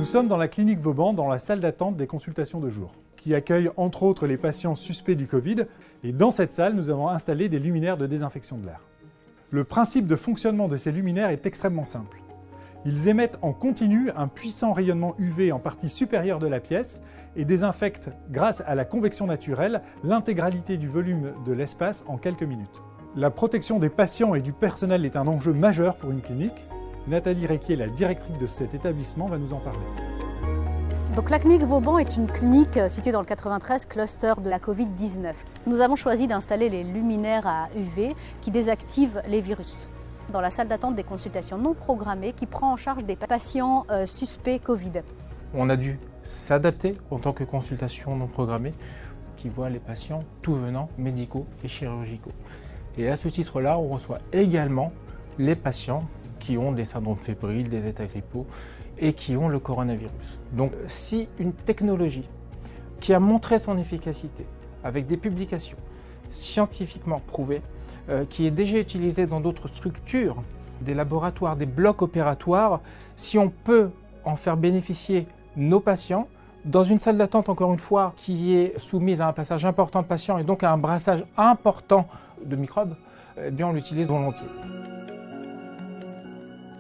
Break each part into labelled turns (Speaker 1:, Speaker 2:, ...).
Speaker 1: Nous sommes dans la clinique Vauban, dans la salle d'attente des consultations de jour, qui accueille entre autres les patients suspects du Covid. Et dans cette salle, nous avons installé des luminaires de désinfection de l'air. Le principe de fonctionnement de ces luminaires est extrêmement simple. Ils émettent en continu un puissant rayonnement UV en partie supérieure de la pièce et désinfectent, grâce à la convection naturelle, l'intégralité du volume de l'espace en quelques minutes. La protection des patients et du personnel est un enjeu majeur pour une clinique. Nathalie Requier, la directrice de cet établissement, va nous en parler.
Speaker 2: Donc la clinique Vauban est une clinique située dans le 93, cluster de la Covid-19. Nous avons choisi d'installer les luminaires à UV qui désactivent les virus dans la salle d'attente des consultations non programmées qui prend en charge des patients suspects Covid.
Speaker 3: On a dû s'adapter en tant que consultation non programmée qui voit les patients tout venant, médicaux et chirurgicaux. Et à ce titre-là, on reçoit également les patients qui ont des syndromes fébriles, des états grippaux et qui ont le coronavirus. Donc si une technologie qui a montré son efficacité avec des publications scientifiquement prouvées, qui est déjà utilisée dans d'autres structures, des laboratoires, des blocs opératoires, si on peut en faire bénéficier nos patients, dans une salle d'attente, encore une fois, qui est soumise à un passage important de patients et donc à un brassage important de microbes, eh bien on l'utilise volontiers.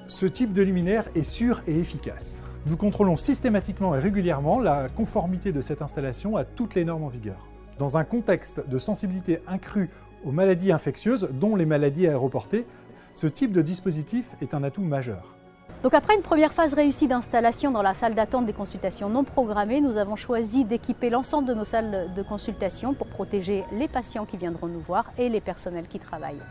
Speaker 1: Ce type de luminaire est sûr et efficace. Nous contrôlons systématiquement et régulièrement la conformité de cette installation à toutes les normes en vigueur. Dans un contexte de sensibilité accrue aux maladies infectieuses, dont les maladies aéroportées, ce type de dispositif est un atout majeur.
Speaker 2: Donc après une première phase réussie d'installation dans la salle d'attente des consultations non programmées, nous avons choisi d'équiper l'ensemble de nos salles de consultation pour protéger les patients qui viendront nous voir et les personnels qui travaillent.